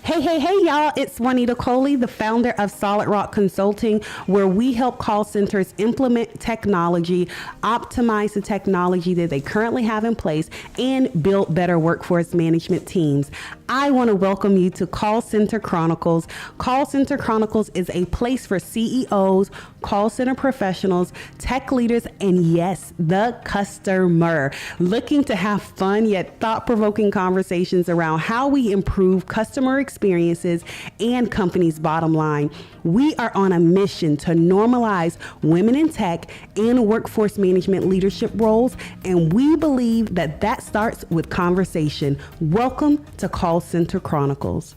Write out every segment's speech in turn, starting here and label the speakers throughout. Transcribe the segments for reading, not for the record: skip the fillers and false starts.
Speaker 1: Hey, y'all. It's Juanita Coley, the founder of Solid Rock Consulting, where we help call centers implement technology, optimize the technology that they currently have in place, and build better workforce management teams. I want to welcome you to Call Center Chronicles. Call Center Chronicles is a place for CEOs, call center professionals, tech leaders, and yes, the customer, looking to have fun yet thought-provoking conversations around how we improve customer experiences and companies' bottom line. We are on a mission to normalize women in tech and workforce management leadership roles, and we believe that that starts with conversation. Welcome to Call Center Chronicles.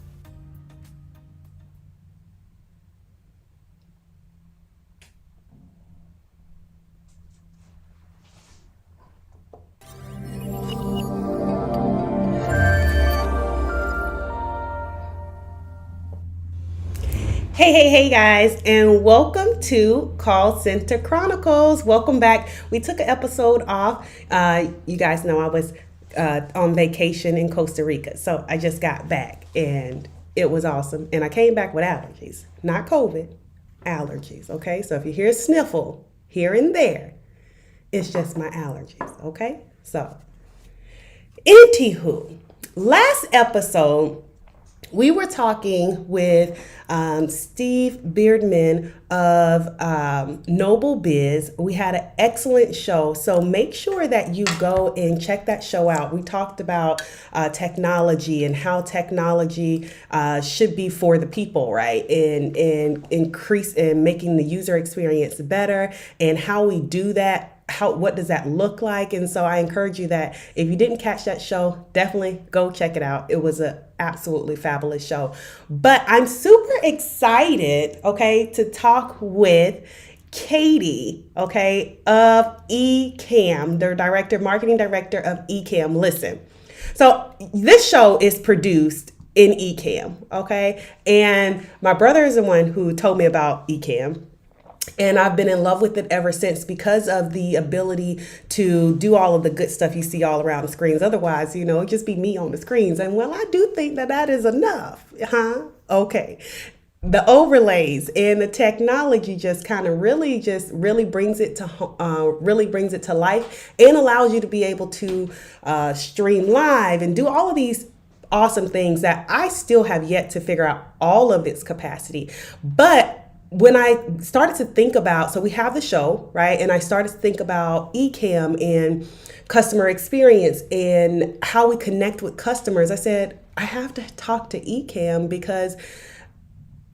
Speaker 1: Hey, guys, and welcome to Call Center Chronicles. Welcome back. We took an episode off. You guys know I was on vacation in Costa Rica, so I just got back, and it was awesome. And I came back with allergies, not COVID, allergies, okay? So if you hear a sniffle here and there, it's just my allergies, okay? So, anywho, last episode, we were talking with Steve Beardman of Noble Biz. We had an excellent show, so make sure that you go and check that show out. We talked about technology and how technology should be for the people, right? And increase and making the user experience better, and how we do that. What does that look like? And so I encourage you that if you didn't catch that show, definitely go check it out. It was an absolutely fabulous show. But I'm super excited, okay, to talk with Katie, okay, of Ecamm, the marketing director of Ecamm. Listen, so this show is produced in Ecamm, okay? And my brother is the one who told me about Ecamm. And I've been in love with it ever since because of the ability to do all of the good stuff you see all around the screens. Otherwise, it'd just be me on the screens. And well, I do think that is enough. Okay. The overlays and the technology just kind of really brings it to life and allows you to be able to stream live and do all of these awesome things that I still have yet to figure out all of its capacity. But when I started to think about, so we have the show, right? And I started to think about Ecamm and customer experience and how we connect with customers. I said, I have to talk to Ecamm because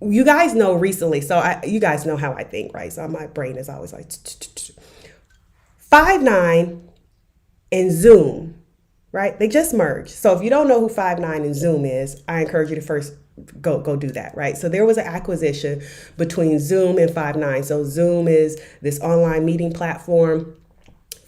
Speaker 1: you guys know recently, you guys know how I think, right? So my brain is always like, Five9 and Zoom, right? They just merged. So if you don't know who Five9 and Zoom is, I encourage you to first go do that, right? So there was an acquisition between Zoom and Five9. So Zoom is this online meeting platform.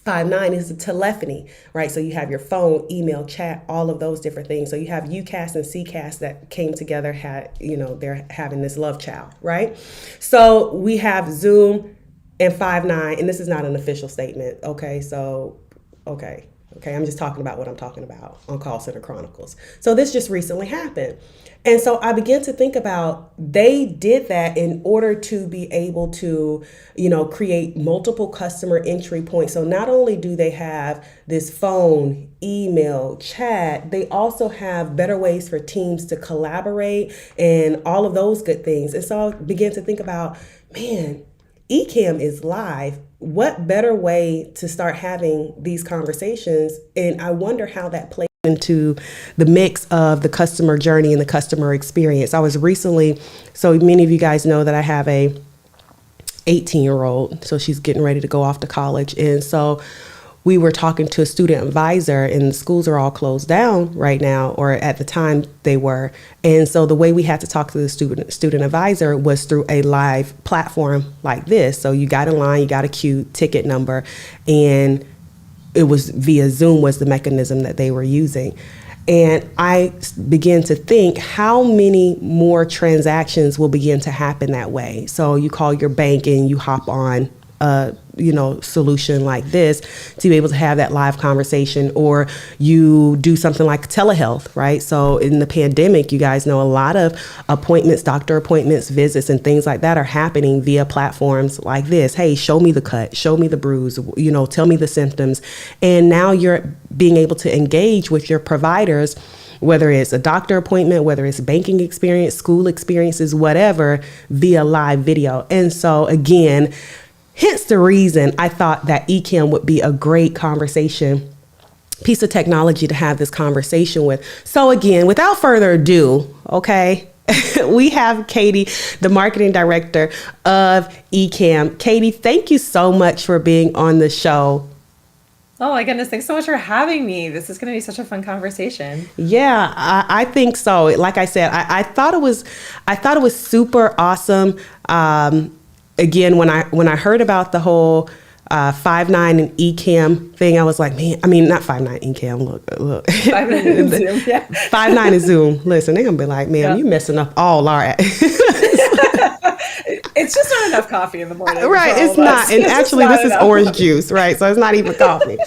Speaker 1: Five9 is the telephony, right? So you have your phone, email, chat, all of those different things. So you have UCAS and CCAS that came together, they're having this love child, right? So we have Zoom and Five9, and this is not an official statement, okay? So, okay, I'm just talking about what I'm talking about on Call Center Chronicles. So this just recently happened. And so I began to think about, they did that in order to be able to, create multiple customer entry points. So not only do they have this phone, email, chat, they also have better ways for teams to collaborate and all of those good things. And so I began to think about, man, Ecamm is live. What better way to start having these conversations? And I wonder how that plays into the mix of the customer journey and the customer experience. I was recently, so many of you guys know that I have a 18-year-old, so she's getting ready to go off to college. And so we were talking to a student advisor, and the schools are all closed down right now, or at the time they were. And so the way we had to talk to the student advisor was through a live platform like this. So you got in line, you got a queue, ticket number, and it was via Zoom was the mechanism that they were using. And I began to think how many more transactions will begin to happen that way. So you call your bank and you hop on a solution like this to be able to have that live conversation, or you do something like telehealth, right? So in the pandemic, you guys know a lot of appointments, doctor appointments, visits, and things like that are happening via platforms like this. Hey, show me the cut, show me the bruise, tell me the symptoms. And now you're being able to engage with your providers, whether it's a doctor appointment, whether it's banking experience, school experiences, whatever, via live video. And so again, hence the reason I thought that Ecamm would be a great conversation piece of technology to have this conversation with. So again, without further ado, okay, we have Katie, the marketing director of Ecamm. Katie, thank you so much for being on the show.
Speaker 2: Oh my goodness, thanks so much for having me. This is going to be such a fun conversation.
Speaker 1: Yeah, I think so. Like I said, I thought it was super awesome. Again, when I heard about the whole 5.9 and Ecamm thing, I was like, man, I mean, not 5.9 Ecamm. Look.
Speaker 2: 5.9 is Zoom, yeah.
Speaker 1: 5.9 is Zoom. Listen, they're gonna be like, man, you messing up all our.
Speaker 2: It's just not enough coffee in the morning.
Speaker 1: Right, it's not. And actually, this is orange juice, right? So it's not even coffee,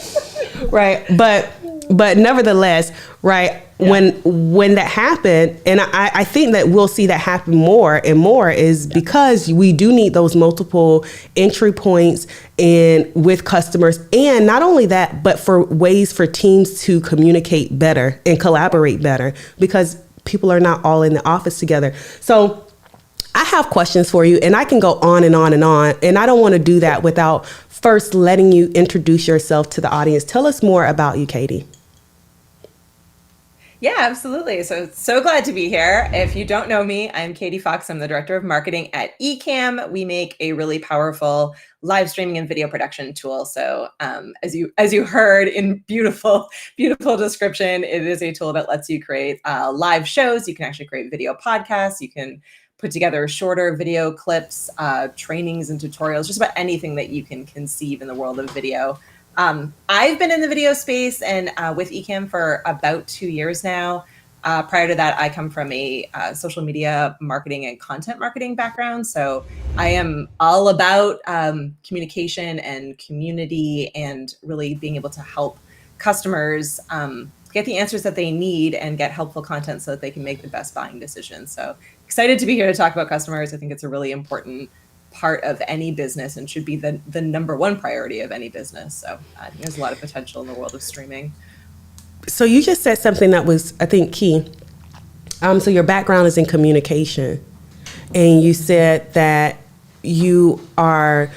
Speaker 1: right? But nevertheless, right, yeah. when that happened, and I think that we'll see that happen more and more, is because we do need those multiple entry points and with customers. And not only that, but for ways for teams to communicate better and collaborate better, because people are not all in the office together. So I have questions for you, and I can go on and on and on, and I don't want to do that without first letting you introduce yourself to the audience. Tell us more about you, Katie.
Speaker 2: Yeah, absolutely. So glad to be here. If you don't know me, I'm Katie Fawkes. I'm the director of marketing at Ecamm. We make a really powerful live streaming and video production tool. So as you heard in beautiful description, it is a tool that lets you create live shows. You can actually create video podcasts. You can put together shorter video clips, trainings and tutorials, just about anything that you can conceive in the world of video. I've been in the video space and with Ecamm for about 2 years now. Prior to that, I come from a social media marketing and content marketing background. So I am all about communication and community and really being able to help customers get the answers that they need and get helpful content so that they can make the best buying decisions. So excited to be here to talk about customers. I think it's a really important part of any business and should be the number one priority of any business. So I think there's a lot of potential in the world of streaming.
Speaker 1: So you just said something that was, I think, key. So your background is in communication, and you said that you are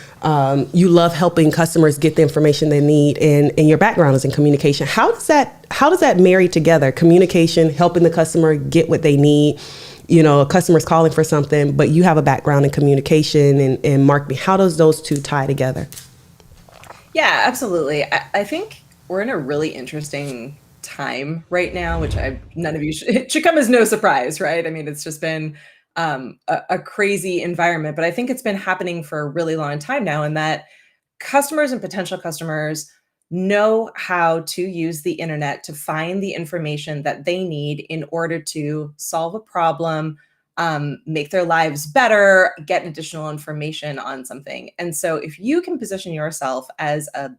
Speaker 1: you love helping customers get the information they need, and your background is in communication. How does that marry together? Communication, helping the customer get what they need. A customer's calling for something, but you have a background in communication and marketing. How does those two tie together?
Speaker 2: Yeah, absolutely. I think we're in a really interesting time right now, which none of you it should come as no surprise, right? I mean, it's just been a crazy environment, but I think it's been happening for a really long time now, and that customers and potential customers know how to use the internet to find the information that they need in order to solve a problem, make their lives better, get additional information on something. And so if you can position yourself as a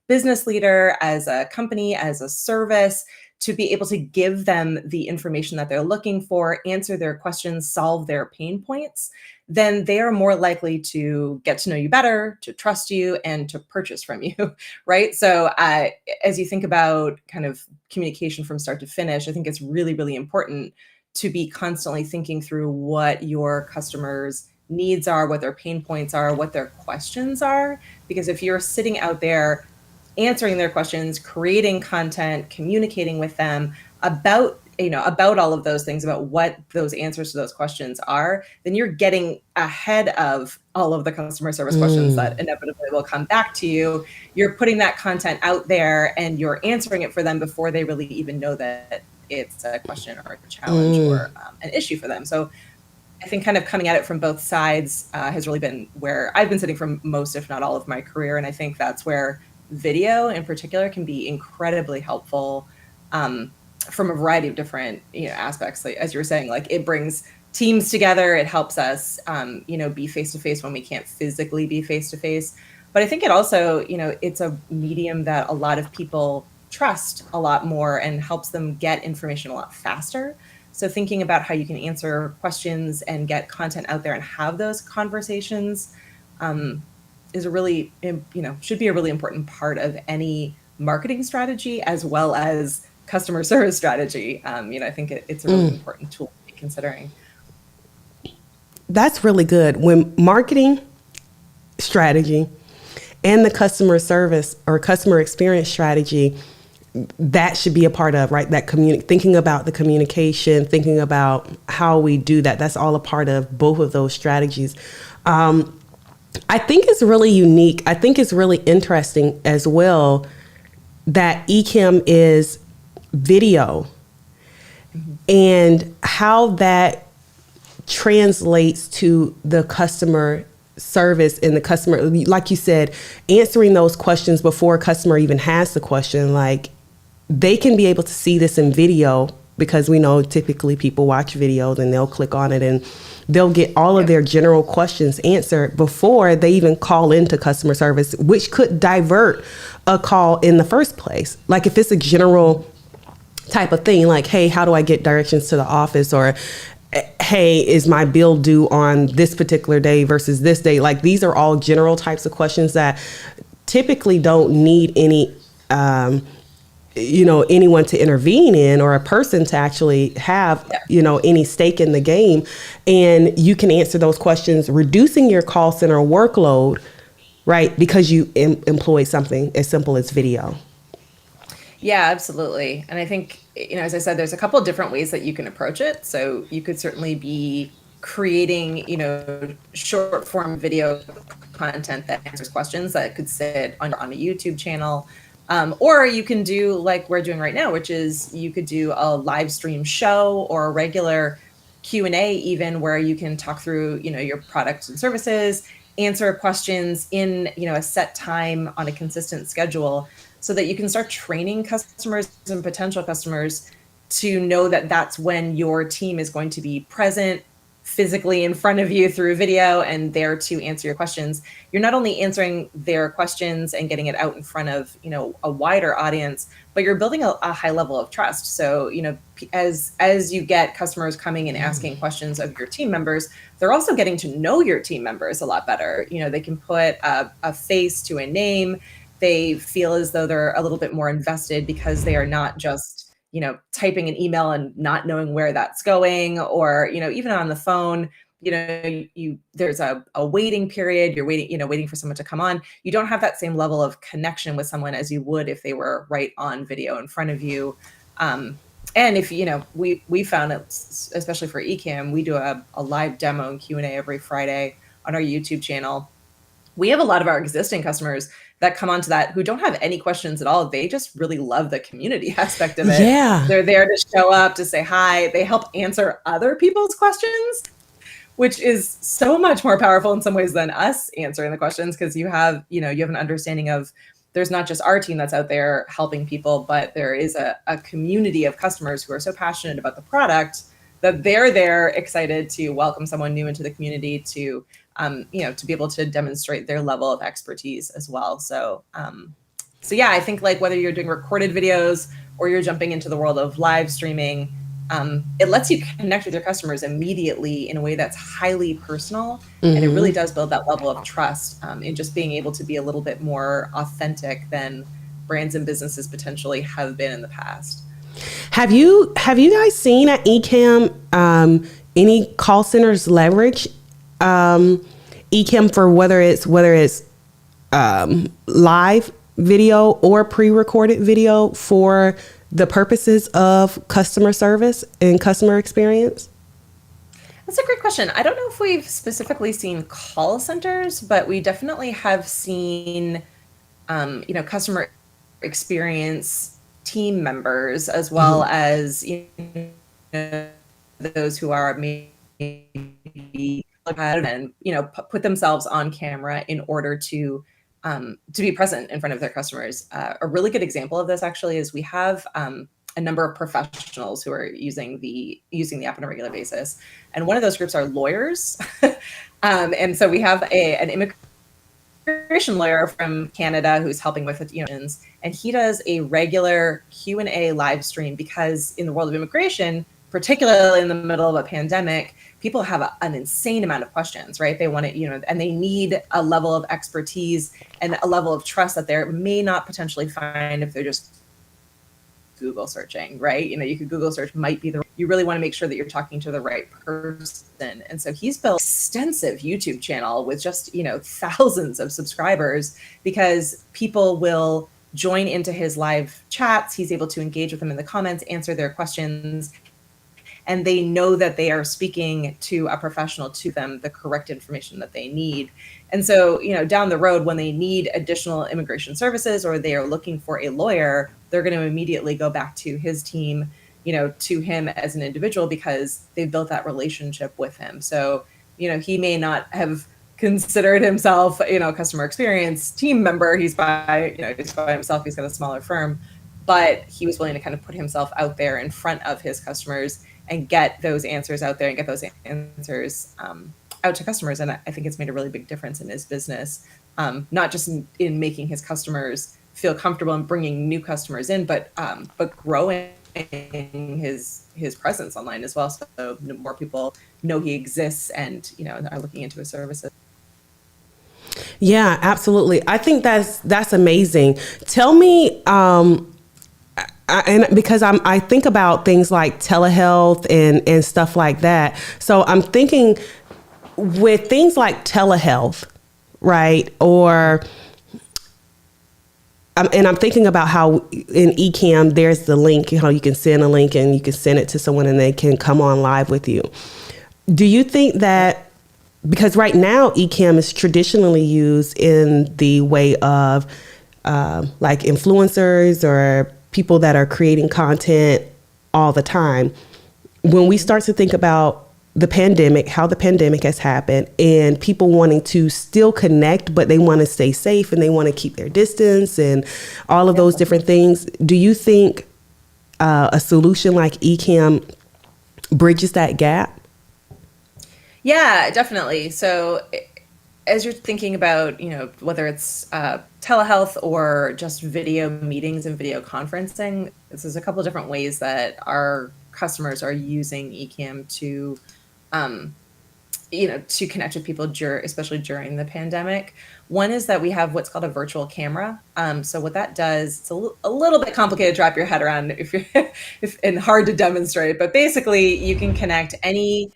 Speaker 2: business leader, as a company, as a service, to be able to give them the information that they're looking for, answer their questions, solve their pain points, then they are more likely to get to know you better, to trust you, and to purchase from you, right? So as you think about kind of communication from start to finish, I think it's really, really important to be constantly thinking through what your customers' needs are, what their pain points are, what their questions are. Because if you're sitting out there answering their questions, creating content, communicating with them about all of those things, about what those answers to those questions are, then you're getting ahead of all of the customer service questions that inevitably will come back to you. You're putting that content out there and you're answering it for them before they really even know that it's a question or a challenge or an issue for them. So I think kind of coming at it from both sides has really been where I've been sitting for most, if not all, of my career. And I think that's where video in particular can be incredibly helpful from a variety of different aspects. Like, as you were saying, like it brings teams together. It helps us be face to face when we can't physically be face to face. But I think it also, it's a medium that a lot of people trust a lot more and helps them get information a lot faster. So thinking about how you can answer questions and get content out there and have those conversations is a really, should be a really important part of any marketing strategy as well as customer service strategy. I think it's a really important tool to be considering.
Speaker 1: That's really good. When marketing strategy and the customer service or customer experience strategy, that should be a part of, right? That thinking about the communication, thinking about how we do that. That's all a part of both of those strategies. I think it's really unique. I think it's really interesting as well that Ecamm is video and how that translates to the customer service and the customer, like you said, answering those questions before a customer even has the question. Like, they can be able to see this in video because we know typically people watch videos and they'll click on it and they'll get all of their general questions answered before they even call into customer service, which could divert a call in the first place. Like if it's a general type of thing, like, hey, how do I get directions to the office? Or, hey, is my bill due on this particular day versus this day? Like, these are all general types of questions that typically don't need any, anyone to intervene in or a person to actually have, any stake in the game. And you can answer those questions, reducing your call center workload, right? Because you employ something as simple as video.
Speaker 2: Yeah, absolutely. And I think, as I said, there's a couple of different ways that you can approach it. So you could certainly be creating, short form video content that answers questions that could sit on a YouTube channel. Or you can do like we're doing right now, which is you could do a live stream show or a regular Q&A even where you can talk through, your products and services, answer questions in, a set time on a consistent schedule so that you can start training customers and potential customers to know that that's when your team is going to be present physically in front of you through video and there to answer your questions. You're not only answering their questions and getting it out in front of, a wider audience, but you're building a high level of trust. So, as you get customers coming and asking questions of your team members, they're also getting to know your team members a lot better. They can put a face to a name. They feel as though they're a little bit more invested because they are not just typing an email and not knowing where that's going, or, even on the phone, there's a waiting period, you're waiting for someone to come on. You don't have that same level of connection with someone as you would if they were right on video in front of you. And if, we found it, especially for Ecamm, we do a live demo and Q&A every Friday on our YouTube channel. We have a lot of our existing customers that come onto that who don't have any questions at all. They just really love the community aspect of it.
Speaker 1: Yeah.
Speaker 2: They're there to show up, to say hi. They help answer other people's questions, which is so much more powerful in some ways than us answering the questions, because you have an understanding of there's not just our team that's out there helping people, but there is a community of customers who are so passionate about the product that they're there excited to welcome someone new into the community to to be able to demonstrate their level of expertise as well. So yeah, I think like whether you're doing recorded videos or you're jumping into the world of live streaming, it lets you connect with your customers immediately in a way that's highly personal. And it really does build that level of trust in just being able to be a little bit more authentic than brands and businesses potentially have been in the past.
Speaker 1: Have you guys seen at Ecamm any call centers leverage Ecamm for whether it's live video or pre-recorded video for the purposes of customer service and customer experience?
Speaker 2: That's a great question. I don't know if we've specifically seen call centers, but we definitely have seen, customer experience team members as well as those who are maybe and put themselves on camera in order to be present in front of their customers. A really good example of this actually is we have a number of professionals who are using the app on a regular basis, and one of those groups are lawyers. And so we have an immigration lawyer from Canada who's helping with it, and he does a regular Q&A live stream because in the world of immigration, particularly in the middle of a pandemic, people have an insane amount of questions, right? They want to, and they need a level of expertise and a level of trust that they may not potentially find if they're just Google searching, right? You could Google search might be you really want to make sure that you're talking to the right person. And so he's built an extensive YouTube channel with just, thousands of subscribers because people will join into his live chats. He's able to engage with them in the comments, answer their questions, and they know that they are speaking to a professional, to them the correct information that they need. And so, down the road, when they need additional immigration services or they are looking for a lawyer, they're going to immediately go back to his team, to him as an individual because they've built that relationship with him. So, he may not have considered himself, a customer experience team member. He's by himself. He's got a smaller firm, but he was willing to kind of put himself out there in front of his customers and get those answers out there and get those answers out to customers. And I think it's made a really big difference in his business, not just in making his customers feel comfortable and bringing new customers in, but growing his presence online as well. So more people know he exists and, are looking into his services.
Speaker 1: Yeah, absolutely. I think that's amazing. Tell me, and because I think about things like telehealth and stuff like that. So I'm thinking with things like telehealth, right? And I'm thinking about how in Ecamm, there's the link, you can send a link and you can send it to someone and they can come on live with you. Do you think that, because right now Ecamm is traditionally used in the way of like influencers or people that are creating content all the time. When we start to think about the pandemic, how the pandemic has happened, and people wanting to still connect, but they want to stay safe and they want to keep their distance and all of those different things, do you think a solution like Ecamm bridges that gap?
Speaker 2: Yeah, definitely. So as you're thinking about, whether it's telehealth or just video meetings and video conferencing, this is a couple of different ways that our customers are using Ecamm to, to connect with people, especially during the pandemic. One is that we have what's called a virtual camera. So what that does, it's a little bit complicated to wrap your head around and hard to demonstrate, but basically you can connect any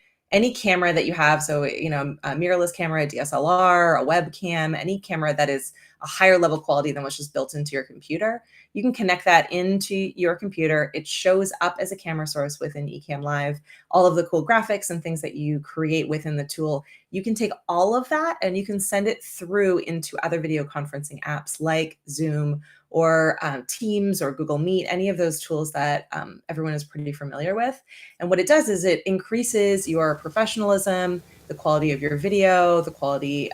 Speaker 2: camera that you have. So, a mirrorless camera, a DSLR, a webcam, any camera that is a higher level quality than what's just built into your computer. You can connect that into your computer. It shows up as a camera source within Ecamm Live. All of the cool graphics and things that you create within the tool, you can take all of that and you can send it through into other video conferencing apps like Zoom or Teams or Google Meet, any of those tools that everyone is pretty familiar with. And what it does is it increases your professionalism, the quality of your video, the quality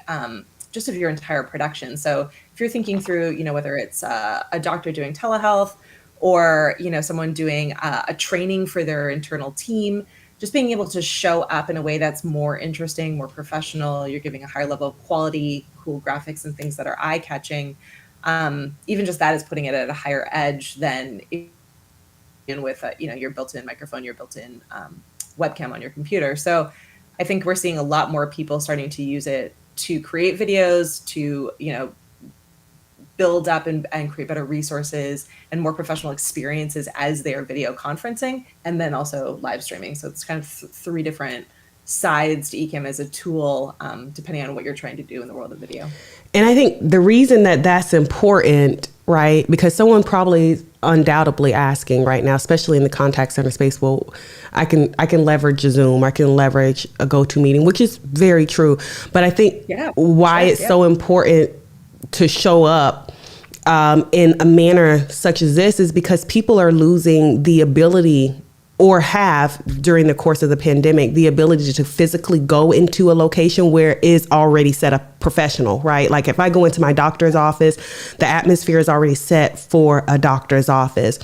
Speaker 2: just of your entire production. So if you're thinking through, whether it's a doctor doing telehealth or, someone doing a training for their internal team, just being able to show up in a way that's more interesting, more professional, you're giving a higher level of quality, cool graphics and things that are eye-catching. Even just that is putting it at a higher edge than with your built-in microphone, your built-in webcam on your computer. So I think we're seeing a lot more people starting to use it to create videos, to build up and create better resources and more professional experiences as they are video conferencing, and then also live streaming. So it's kind of three different sides to Ecamm as a tool, depending on what you're trying to do in the world of video.
Speaker 1: And I think the reason that that's important, right? Because someone probably undoubtedly asking right now, especially in the contact center space, well, I can leverage a Zoom, I can leverage a GoToMeeting, which is very true. But I think it's so important to show up in a manner such as this is because people are losing the ability, or have during the course of the pandemic, the ability to physically go into a location where it is already set up professional, right? Like if I go into my doctor's office, the atmosphere is already set for a doctor's office.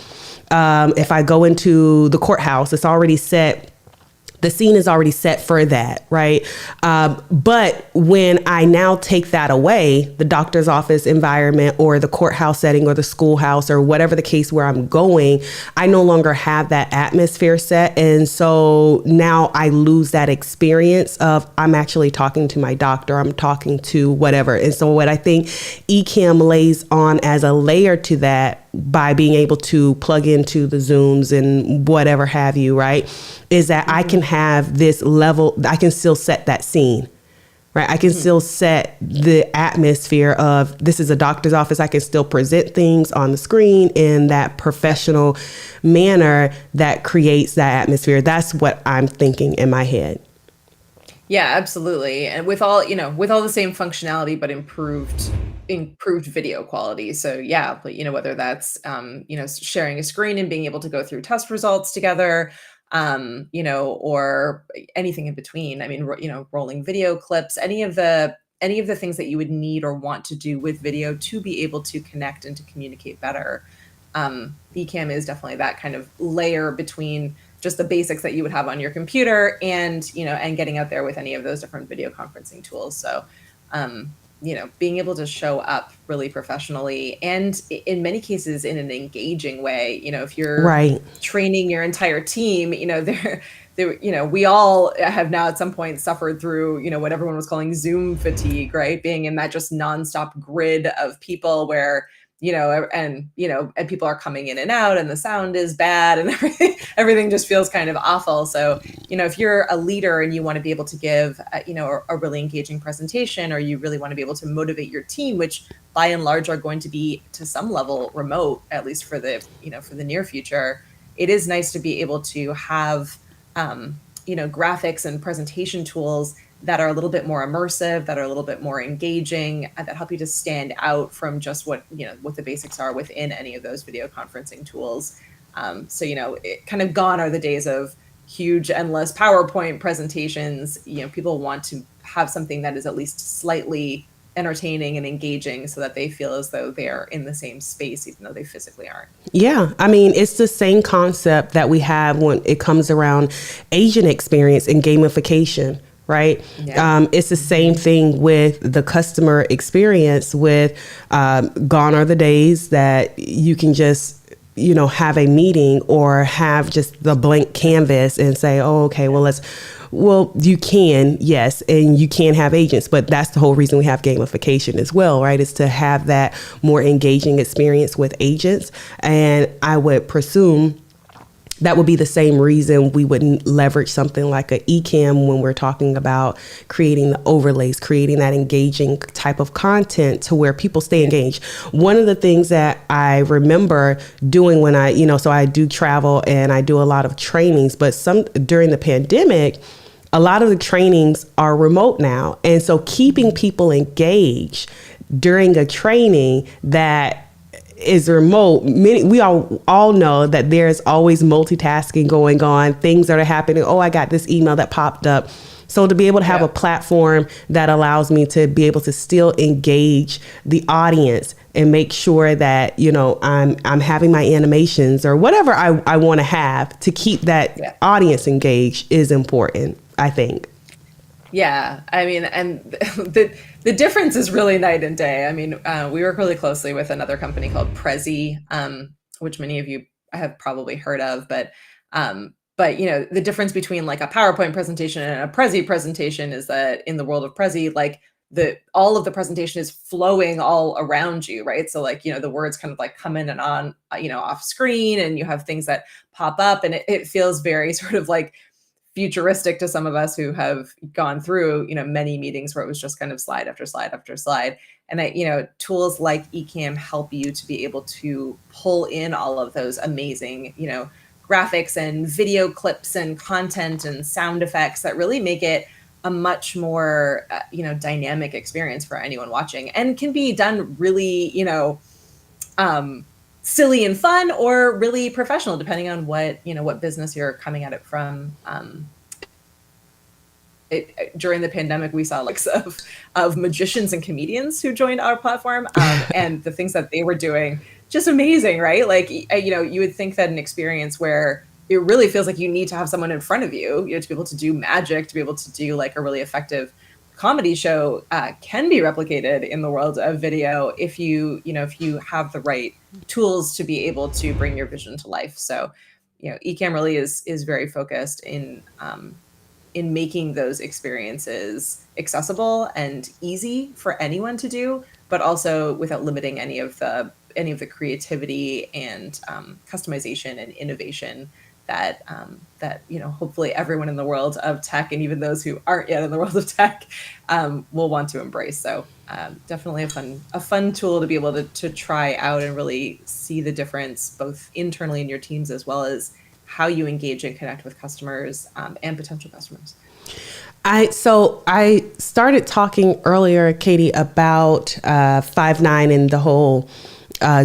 Speaker 1: If I go into the courthouse, it's already set The scene is already set for that, right? But when I now take that away, the doctor's office environment or the courthouse setting or the schoolhouse or whatever the case where I'm going, I no longer have that atmosphere set. And so now I lose that experience of I'm actually talking to my doctor, I'm talking to whatever. And so what I think Ecamm lays on as a layer to that by being able to plug into the Zooms and whatever have you, right, is that I can have this level, I can still set that scene, right? I can still set the atmosphere of this is a doctor's office. I can still present things on the screen in that professional manner that creates that atmosphere. That's what I'm thinking in my head.
Speaker 2: Yeah, absolutely. And with all, with all the same functionality, but improved video quality. So yeah, but whether that's sharing a screen and being able to go through test results together, or anything in between. I mean, rolling video clips, any of the things that you would need or want to do with video to be able to connect and to communicate better. Ecamm is definitely that kind of layer between just the basics that you would have on your computer and getting out there with any of those different video conferencing tools. So being able to show up really professionally and in many cases in an engaging way. If you're
Speaker 1: Right.
Speaker 2: training your entire team, we all have now at some point suffered through, what everyone was calling Zoom fatigue, right? Being in that just nonstop grid of people where, and people are coming in and out and the sound is bad and everything just feels kind of awful. So, if you're a leader and you want to be able to give, a really engaging presentation, or you really want to be able to motivate your team, which by and large are going to be to some level remote, at least for the near future, it is nice to be able to have, graphics and presentation tools that are a little bit more immersive, that are a little bit more engaging, that help you to stand out from just what the basics are within any of those video conferencing tools. So, it kind of gone are the days of huge, endless PowerPoint presentations. People want to have something that is at least slightly entertaining and engaging so that they feel as though they're in the same space, even though they physically aren't.
Speaker 1: Yeah, I mean, it's the same concept that we have when it comes around agent experience and gamification, right?
Speaker 2: Yeah.
Speaker 1: It's the same thing with the customer experience with gone are the days that you can just have a meeting or have just the blank canvas and say, oh, okay, well, you can, yes, and you can have agents, but that's the whole reason we have gamification as well, right? Is to have that more engaging experience with agents. And I would presume that would be the same reason we wouldn't leverage something like an Ecamm when we're talking about creating the overlays, creating that engaging type of content to where people stay engaged. One of the things that I remember doing when so I do travel and I do a lot of trainings, but during the pandemic, a lot of the trainings are remote now. And so keeping people engaged during a training that is remote, we all know that there's always multitasking going on, things that are happening. Oh, I got this email that popped up. So to be able to have a platform that allows me to be able to still engage the audience and make sure that, I'm having my animations or whatever I want to have to keep that audience engaged is important, I think.
Speaker 2: Yeah, I mean, and the difference is really night and day. I mean, we work really closely with another company called Prezi, which many of you have probably heard of, but the difference between like a PowerPoint presentation and a Prezi presentation is that in the world of Prezi, like all of the presentation is flowing all around you, right? So like, the words kind of like come in and on, off screen, and you have things that pop up, and it feels very sort of like futuristic to some of us who have gone through, many meetings where it was just kind of slide after slide after slide. And tools like Ecamm help you to be able to pull in all of those amazing, graphics and video clips and content and sound effects that really make it a much more, dynamic experience for anyone watching, and can be done really, silly and fun or really professional, depending on what business you're coming at it from. During the pandemic, we saw like of magicians and comedians who joined our platform, and the things that they were doing, just amazing, right? Like, you would think that an experience where it really feels like you need to have someone in front of you, to be able to do magic, to be able to do like a really effective comedy show can be replicated in the world of video if if you have the right tools to be able to bring your vision to life. So, Ecamm really is very focused in making those experiences accessible and easy for anyone to do, but also without limiting any of the creativity and customization and innovation that hopefully everyone in the world of tech, and even those who aren't yet in the world of tech, will want to embrace. So definitely a fun tool to be able to try out and really see the difference both internally in your teams as well as how you engage and connect with customers and potential customers.
Speaker 1: I started talking earlier, Katie, about Five9 and the whole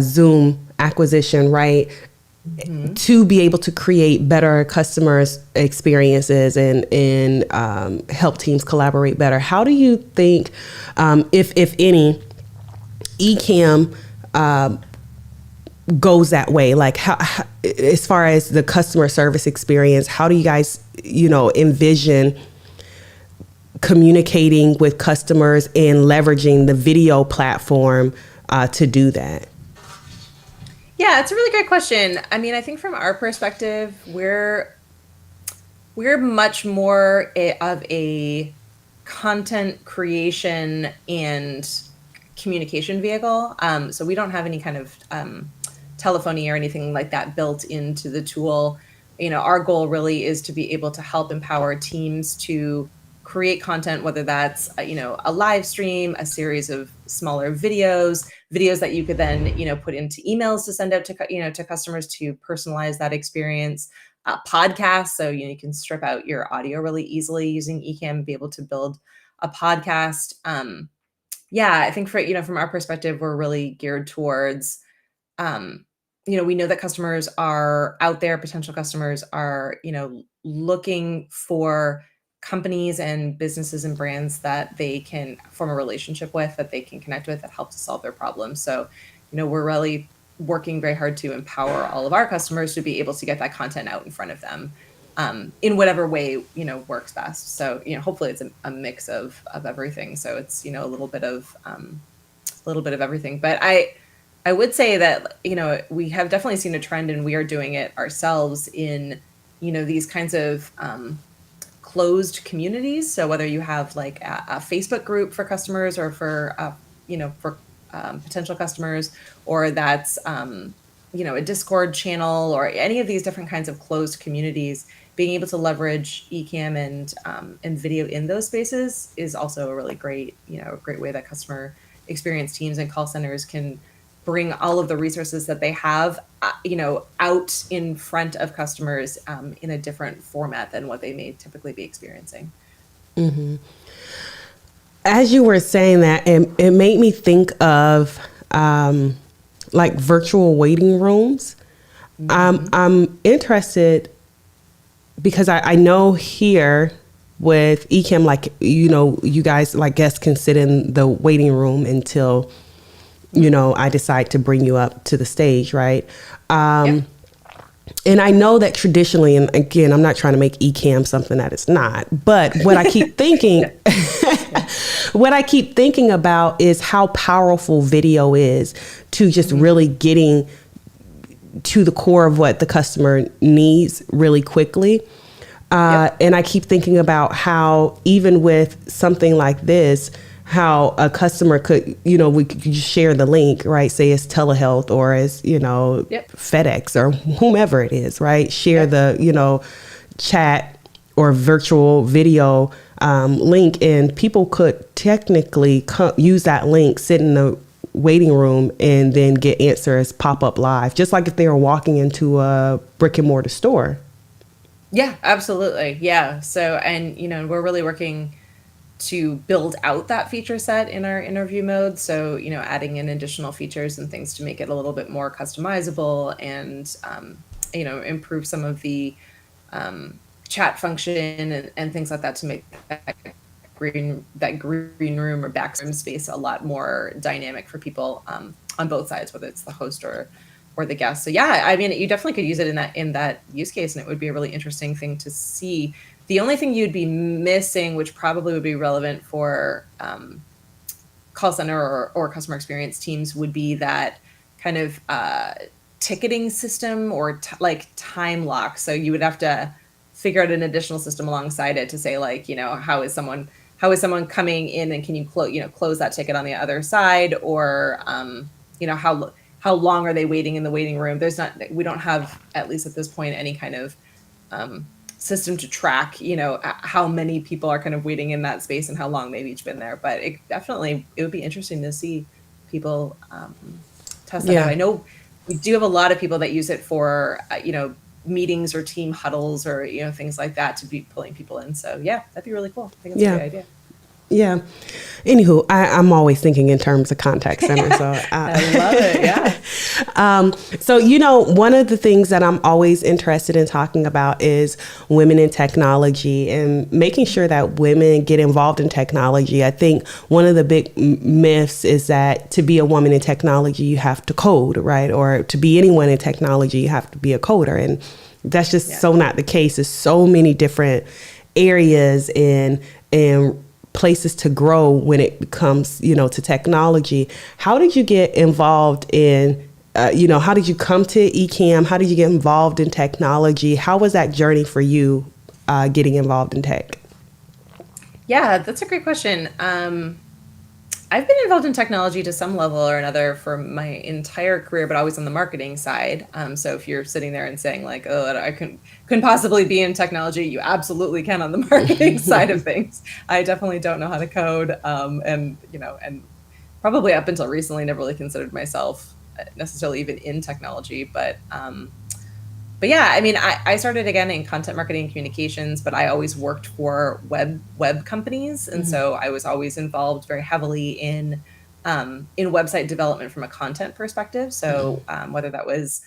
Speaker 1: Zoom acquisition, right? Mm-hmm. To be able to create better customers experiences and help teams collaborate better. How do you think, if any, Ecamm goes that way? Like, how, as far as the customer service experience, how do you guys, envision communicating with customers and leveraging the video platform to do that?
Speaker 2: Yeah, it's a really great question. I mean, I think from our perspective, we're much more of a content creation and communication vehicle. So we don't have any kind of telephony or anything like that built into the tool. Our goal really is to be able to help empower teams to create content, whether that's a live stream, a series of smaller videos that you could then put into emails to send out to customers to personalize that experience. Podcasts, so you can strip out your audio really easily using Ecamm and be able to build a podcast. Yeah, I think from our perspective, we're really geared towards we know that customers are out there, potential customers are looking for companies and businesses and brands that they can form a relationship with, that they can connect with, that help to solve their problems. So, we're really working very hard to empower all of our customers to be able to get that content out in front of them in whatever way, works best. So, hopefully it's a mix of everything. So it's, a little bit of everything. But I would say that, we have definitely seen a trend, and we are doing it ourselves in, these kinds of closed communities. So whether you have like a Facebook group for customers or for potential customers, or that's a Discord channel, or any of these different kinds of closed communities, being able to leverage Ecamm and video in those spaces is also a really great way that customer experience teams and call centers can bring all of the resources that they have, out in front of customers in a different format than what they may typically be experiencing.
Speaker 1: Mm-hmm. As you were saying that, it made me think of like virtual waiting rooms. Mm-hmm. I'm interested because I know here with Ecamm, like, you guys, like, guests can sit in the waiting room until I decide to bring you up to the stage, right? Yep. And I know that traditionally, and again, I'm not trying to make Ecamm something that it's not, but what I keep thinking, what I keep thinking about is how powerful video is to just really getting to the core of what the customer needs really quickly. Yep. And I keep thinking about how even with something like this, how a customer could, we could share the link, right? Say it's telehealth or it's, yep. FedEx or whomever it is, right? Share yep. the, chat or virtual video link, and people could technically use that link, sit in the waiting room, and then get answers pop up live, just like if they were walking into a brick and mortar store.
Speaker 2: Yeah, absolutely. Yeah. So, and, we're really working to build out that feature set in our interview mode. So, adding in additional features and things to make it a little bit more customizable and, improve some of the chat function and things like that to make that green room or backroom space a lot more dynamic for people on both sides, whether it's the host or or the guest. So yeah, I mean, you definitely could use it in that use case, and it would be a really interesting thing to see. The only thing you'd be missing, which probably would be relevant for call center or customer experience teams, would be that kind of ticketing system or like time lock. So you would have to figure out an additional system alongside it to say, like, how is someone coming in, and can you close that ticket on the other side, or how long are they waiting in the waiting room? We don't have, at least at this point, any kind of system to track, how many people are kind of waiting in that space and how long they've each been there. But it would be interesting to see people test that out. I know we do have a lot of people that use it for, meetings or team huddles or, things like that, to be pulling people in. So yeah, that'd be really cool. I think it's a great idea.
Speaker 1: Yeah. Anywho, I'm always thinking in terms of contact center. So
Speaker 2: I love it. Yeah.
Speaker 1: So, one of the things that I'm always interested in talking about is women in technology and making sure that women get involved in technology. I think one of the big myths is that to be a woman in technology, you have to code, right? Or to be anyone in technology, you have to be a coder. And that's just so not the case. There's so many different areas and places to grow when it comes, to technology. How did you get involved in, how did you come to Ecamm? How did you get involved in technology? How was that journey for you, getting involved in tech?
Speaker 2: Yeah, that's a great question. I've been involved in technology to some level or another for my entire career, but always on the marketing side. So if you're sitting there and saying like, "Oh, I couldn't possibly be in technology," you absolutely can on the marketing side of things. I definitely don't know how to code, and probably up until recently never really considered myself necessarily even in technology, but yeah, I mean, I started again in content marketing and communications, but I always worked for web companies, and so I was always involved very heavily in website development from a content perspective. So whether that was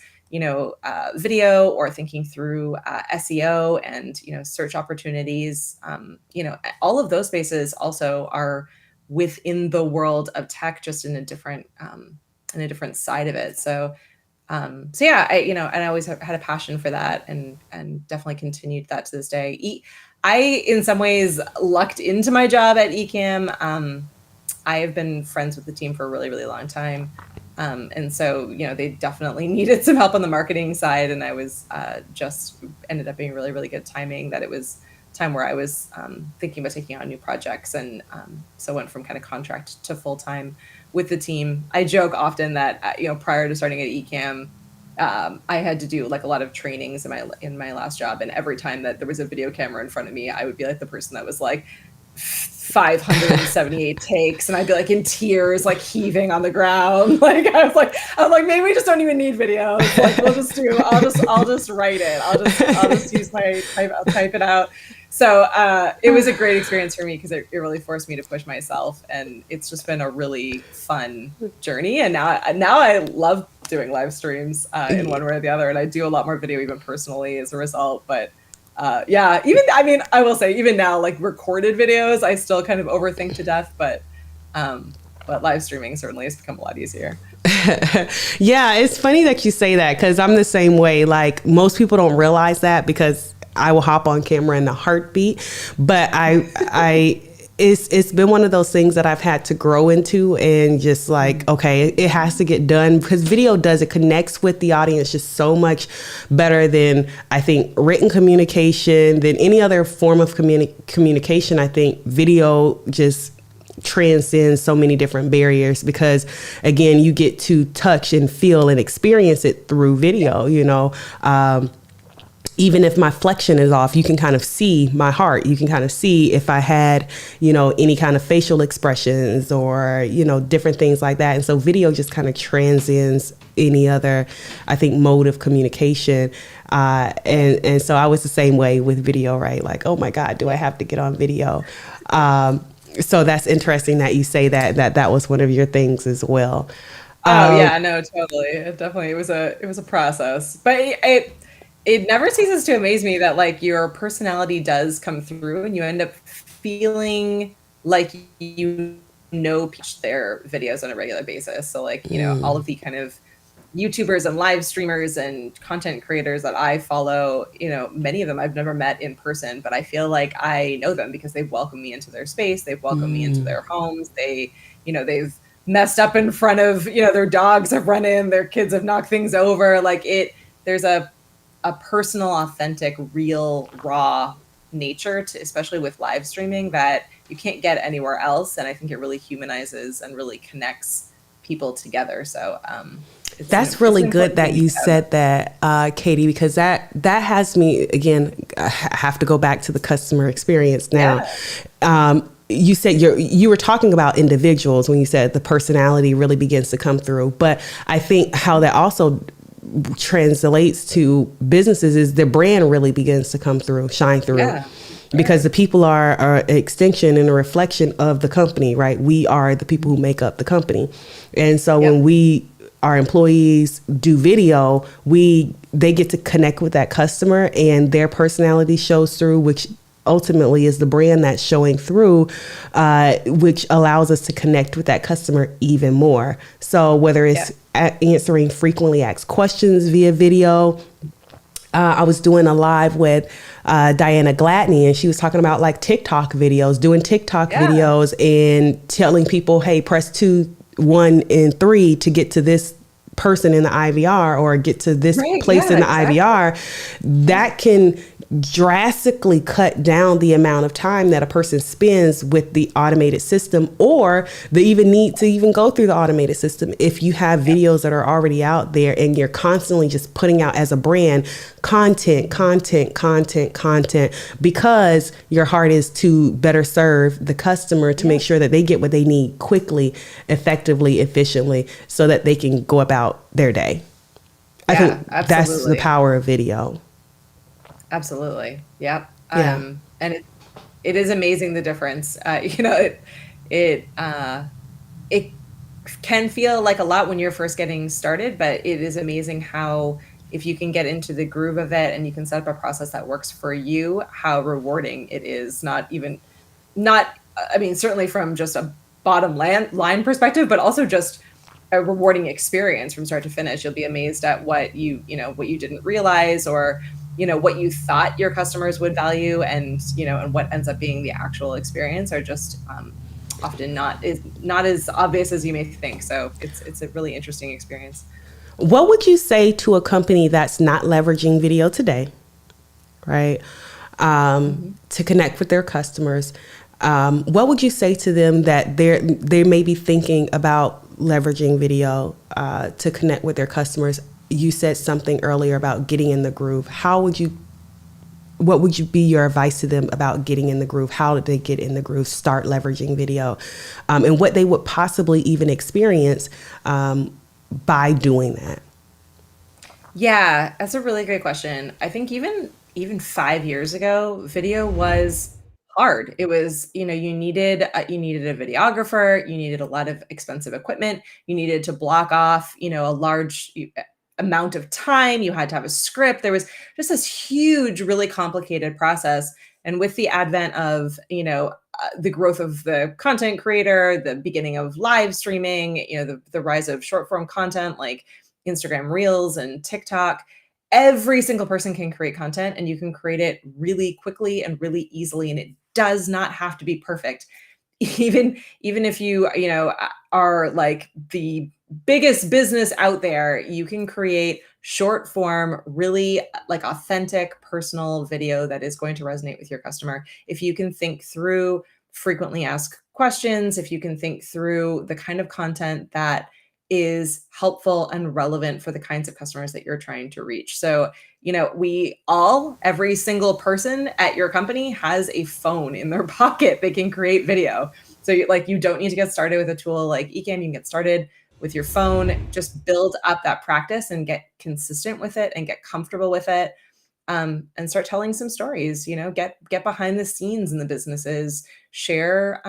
Speaker 2: video, or thinking through SEO and search opportunities, all of those spaces also are within the world of tech, just in a different side of it. So yeah, and I always had a passion for that, and definitely continued that to this day. I, in some ways, lucked into my job at Ecamm. I have been friends with the team for a really, really long time. And so, they definitely needed some help on the marketing side, and I was just ended up being really, really good timing, that it was time where I was thinking about taking on new projects, and so went from kind of contract to full-time with the team. I joke often that prior to starting at Ecamm, I had to do like a lot of trainings in my last job, and every time that there was a video camera in front of me, I would be like the person that was like 578 takes, and I'd be like in tears, like heaving on the ground. Like I was like, maybe we just don't even need videos. Like I'll just write it. I'll just use I'll type it out. So it was a great experience for me, because it really forced me to push myself, and it's just been a really fun journey. And now I love doing live streams in one way or the other, and I do a lot more video even personally as a result. But yeah, I will say, even now, like recorded videos, I still kind of overthink to death, but live streaming certainly has become a lot easier.
Speaker 1: Yeah, it's funny that you say that, because I'm the same way. Like, most people don't realize that, because I will hop on camera in a heartbeat, but it's been one of those things that I've had to grow into, and just like, okay, it has to get done, because video it connects with the audience just so much better than, I think, written communication, than any other form of communication. I think video just transcends so many different barriers, because again, you get to touch and feel and experience it through video. Even if my flexion is off, you can kind of see my heart. You can kind of see if I had, any kind of facial expressions, or, different things like that. And so video just kind of transcends any other, I think, mode of communication. And so I was the same way with video, right? Like, oh my God, do I have to get on video? So that's interesting that you say that was one of your things as well.
Speaker 2: Oh yeah, no, totally. It was a process, but it never ceases to amaze me that like your personality does come through, and you end up feeling like pitch their videos on a regular basis. So like, all of the kind of YouTubers and live streamers and content creators that I follow, many of them I've never met in person, but I feel like I know them because they've welcomed me into their space. They've welcomed me into their homes. They've messed up in front of, their dogs have run in, their kids have knocked things over. There's a personal, authentic, real, raw nature to, especially with live streaming, that you can't get anywhere else. And I think it really humanizes and really connects people together. So
Speaker 1: that's really good that you said that, Katie, because that has me, again, I have to go back to the customer experience now. Yeah. You said you were talking about individuals when you said the personality really begins to come through. But I think how that also translates to businesses is the brand really begins to come through, shine through. Yeah. Because the people are an extension and a reflection of the company, right? We are the people who make up the company. And so when our employees do video, they get to connect with that customer, and their personality shows through, which ultimately is the brand that's showing through, which allows us to connect with that customer even more. So whether it's answering frequently asked questions via video, I was doing a live with Diana Gladney, and she was talking about like TikTok videos, doing TikTok videos and telling people, hey, press 2, 1, and 3 to get to this person in the IVR or get to this place in the IVR. That can drastically cut down the amount of time that a person spends with the automated system, or the even need to even go through the automated system. If you have videos that are already out there and you're constantly just putting out as a brand content, because your heart is to better serve the customer, to make sure that they get what they need quickly, effectively, efficiently, so that they can go about their day. I think that's the power of video.
Speaker 2: Absolutely. Yep. Yeah. And it is amazing, the difference. It can feel like a lot when you're first getting started, but it is amazing how, if you can get into the groove of it and you can set up a process that works for you, how rewarding it is. Certainly from just a bottom line perspective, but also just a rewarding experience from start to finish. You'll be amazed at what you didn't realize, or what you thought your customers would value, and what ends up being the actual experience are just often not as obvious as you may think. So it's a really interesting experience.
Speaker 1: What would you say to a company that's not leveraging video today, right? To connect with their customers? What would you say to them that they may be thinking about leveraging video to connect with their customers? You said something earlier about getting in the groove. What would you be your advice to them about getting in the groove? How did they get in the groove, start leveraging video, and what they would possibly even experience by doing that?
Speaker 2: Yeah, that's a really great question. I think even 5 years ago, video was hard. It was, you needed a videographer, you needed a lot of expensive equipment, you needed to block off, a large amount of time, you had to have a script. There was just this huge, really complicated process. And with the advent of, the growth of the content creator, the beginning of live streaming, the rise of short form content like Instagram Reels and TikTok, every single person can create content, and you can create it really quickly and really easily. And it does not have to be perfect. Even if you, are like the biggest business out there, you can create short form, really like authentic, personal video that is going to resonate with your customer. If you can think through frequently asked questions, if you can think through the kind of content that is helpful and relevant for the kinds of customers that you're trying to reach. So, every single person at your company has a phone in their pocket. They can create video. So you don't need to get started with a tool like Ecamm. You can get started with your phone, just build up that practice and get consistent with it and get comfortable with it. And start telling some stories, get behind the scenes in the businesses, share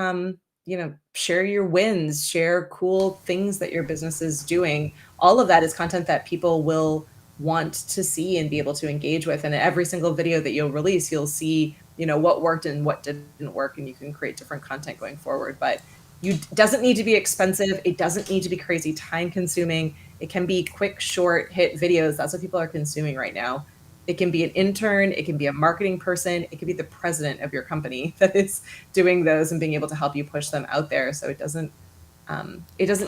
Speaker 2: your wins, share cool things that your business is doing. All of that is content that people will want to see and be able to engage with. And every single video that you'll release, you'll see, what worked and what didn't work, and you can create different content going forward. But doesn't need to be expensive. It doesn't need to be crazy time consuming. It can be quick, short hit videos. That's what people are consuming right now. It can be an intern. It can be a marketing person. It could be the president of your company that is doing those and being able to help you push them out there. So it doesn't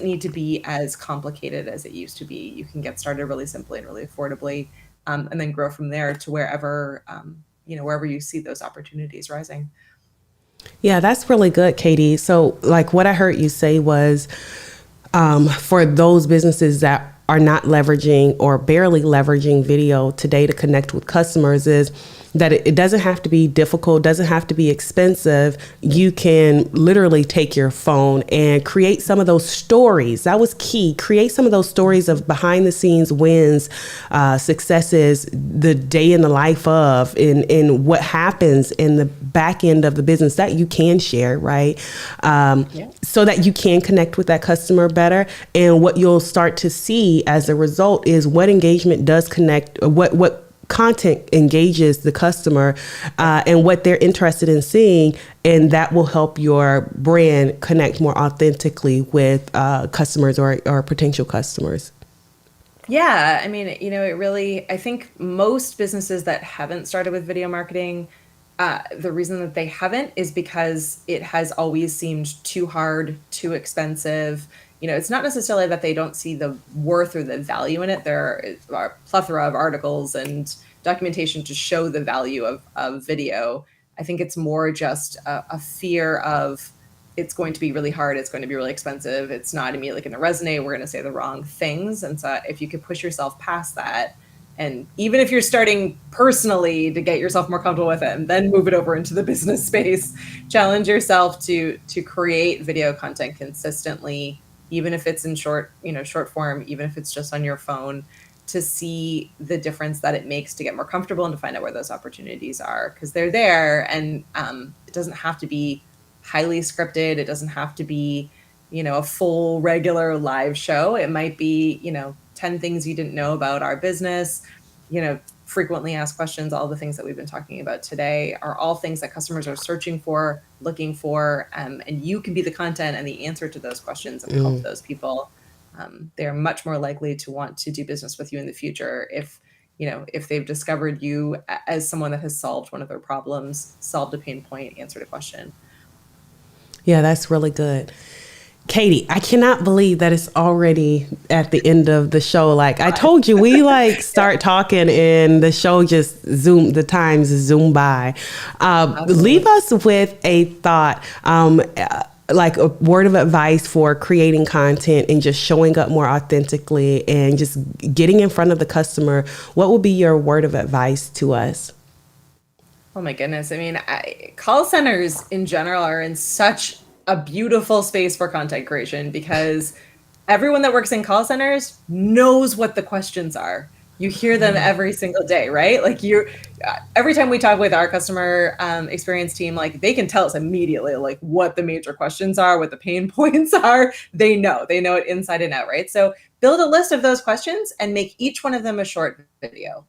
Speaker 2: need to be as complicated as it used to be. You can get started really simply and really affordably, and then grow from there to wherever, wherever you see those opportunities rising.
Speaker 1: Yeah, that's really good, Katie. So like what I heard you say was, for those businesses that are not leveraging or barely leveraging video today to connect with customers, is that it doesn't have to be difficult, doesn't have to be expensive. You can literally take your phone and create some of those stories. That was key. Create some of those stories of behind the scenes wins, successes, the day in the life of, in what happens in the back end of the business that you can share, right? So that you can connect with that customer better. And what you'll start to see as a result is what engagement does connect, what content engages the customer, and what they're interested in seeing, and that will help your brand connect more authentically with customers or potential customers.
Speaker 2: Yeah, I mean, I think most businesses that haven't started with video marketing, the reason that they haven't is because it has always seemed too hard, too expensive. It's not necessarily that they don't see the worth or the value in it. There are a plethora of articles and documentation to show the value of video. I think it's more just a fear of it's going to be really hard. It's going to be really expensive. It's not immediately going to resonate. We're going to say the wrong things. And so if you could push yourself past that, and even if you're starting personally to get yourself more comfortable with it and then move it over into the business space, challenge yourself to create video content consistently, even if it's in short form, even if it's just on your phone, to see the difference that it makes to get more comfortable and to find out where those opportunities are, because they're there. And it doesn't have to be highly scripted. It doesn't have to be, a full regular live show. It might be, 10 things you didn't know about our business, frequently asked questions. All the things that we've been talking about today are all things that customers are searching for, looking for, and you can be the content and the answer to those questions and help those people. They're much more likely to want to do business with you in the future if they've discovered you as someone that has solved one of their problems, solved a pain point, answered a question.
Speaker 1: Yeah, that's really good. Katie, I cannot believe that it's already at the end of the show. Like I told you, we start talking and the show just the times zoom by. Leave us with a thought, like a word of advice for creating content and just showing up more authentically and just getting in front of the customer. What would be your word of advice to us?
Speaker 2: Oh my goodness. I mean, call centers in general are in such a beautiful space for content creation because everyone that works in call centers knows what the questions are. You hear them every single day, right? Like every time we talk with our customer experience team, like they can tell us immediately like what the major questions are, what the pain points are. They know it inside and out, right? So build a list of those questions and make each one of them a short video,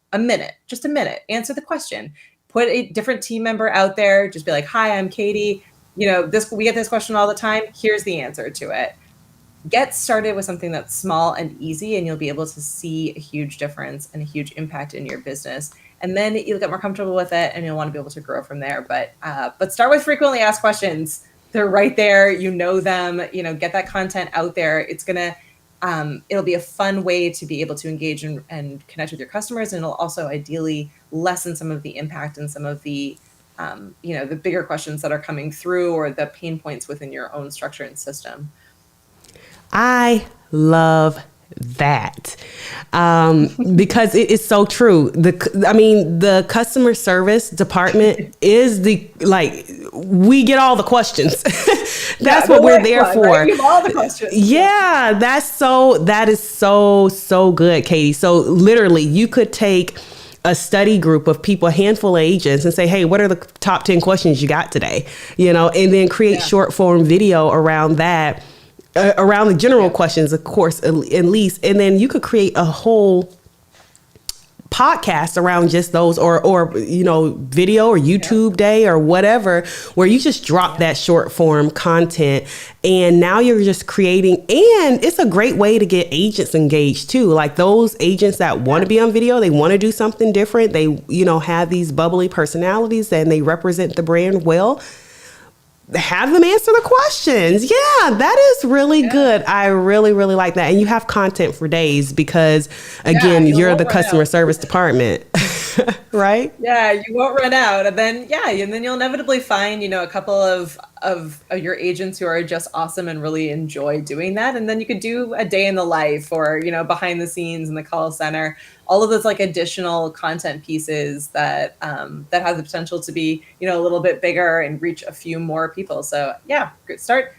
Speaker 2: just a minute, answer the question, put a different team member out there, just be like, hi, I'm Katie. We get this question all the time. Here's the answer to it. Get started with something that's small and easy, and you'll be able to see a huge difference and a huge impact in your business. And then you'll get more comfortable with it, and you'll want to be able to grow from there. But start with frequently asked questions. They're right there. You know them. Get that content out there. It's it'll be a fun way to be able to engage and connect with your customers, and it'll also ideally lessen some of the impact and some of the the bigger questions that are coming through or the pain points within your own structure and system.
Speaker 1: I love that because it is so true. The customer service department is we get all the questions. That's what we're there for. Right?
Speaker 2: We have all the questions.
Speaker 1: Yeah, that is so good, Katie. So literally you could take a study group of people, a handful of agents, and say, hey, what are the top 10 questions you got today? And then create short form video around that, around the general questions, of course, at least. And then you could create a whole podcasts around just those, or video or YouTube day or whatever, where you just drop that short form content, and now you're just creating. And it's a great way to get agents engaged too, like those agents that want to be on video, they want to do something different, they have these bubbly personalities and they represent the brand well. Have them answer the questions. Yeah, that is really good. I really, really like that. And you have content for days because, again, you're the customer service department, right?
Speaker 2: Yeah, you won't run out. And then, you'll inevitably find, a couple of your agents who are just awesome and really enjoy doing that. And then you could do a day in the life, or, behind the scenes in the call center, all of those like additional content pieces that have the potential to be, a little bit bigger and reach a few more people. So yeah, start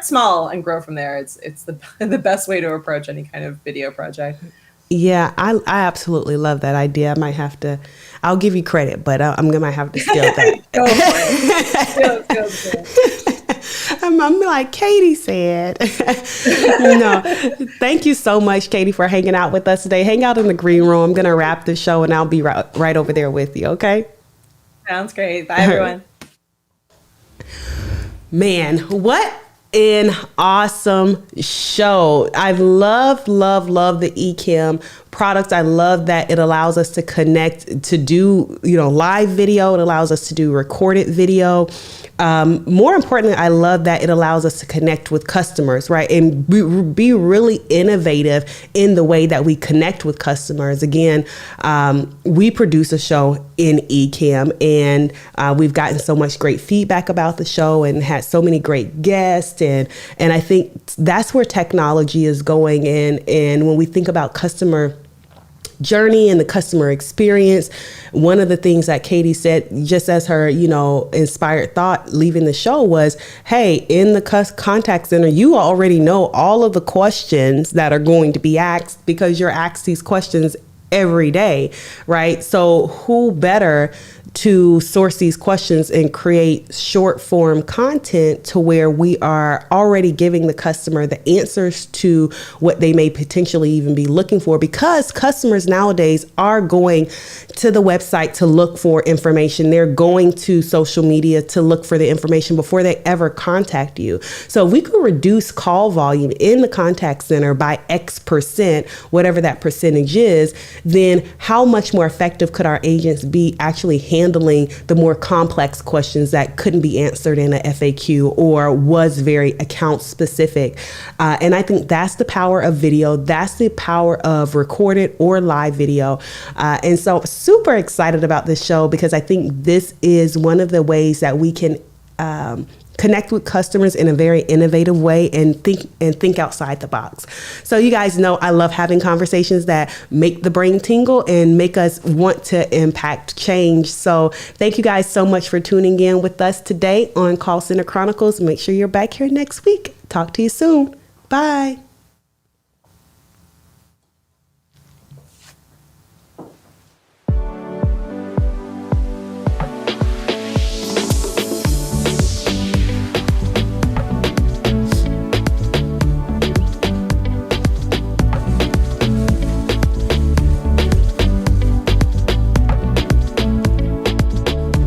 Speaker 2: small and grow from there. It's the best way to approach any kind of video project.
Speaker 1: Yeah, I absolutely love that idea. I might have to, I'll give you credit, but I might have to steal that.
Speaker 2: Go for it.
Speaker 1: I'm like, Katie said. Thank you so much, Katie, for hanging out with us today. Hang out in the green room. I'm going to wrap the show and I'll be right over there with you, okay?
Speaker 2: Sounds great. Bye, everyone.
Speaker 1: Man, what an awesome show. I love the Ecamm product. I love that it allows us to connect, to do, live video. It allows us to do recorded video. More importantly, I love that it allows us to connect with customers, right? And be really innovative in the way that we connect with customers. Again, we produce a show in Ecamm, and we've gotten so much great feedback about the show and had so many great guests. And I think that's where technology is going in. And when we think about customer journey and the customer experience, one of the things that Katie said, just as her, inspired thought leaving the show, was, hey, in the contact center, you already know all of the questions that are going to be asked because you're asked these questions every day, right? So who better to source these questions and create short form content to where we are already giving the customer the answers to what they may potentially even be looking for, because customers nowadays are going to the website to look for information. They're going to social media to look for the information before they ever contact you. So if we could reduce call volume in the contact center by X%, whatever that percentage is, then how much more effective could our agents be actually handling the more complex questions that couldn't be answered in a FAQ or was very account specific. And I think that's the power of video. That's the power of recorded or live video. And so super excited about this show, because I think this is one of the ways that we can connect with customers in a very innovative way and think outside the box. So you guys know I love having conversations that make the brain tingle and make us want to impact change. So thank you guys so much for tuning in with us today on Call Center Chronicles. Make sure you're back here next week. Talk to you soon. Bye.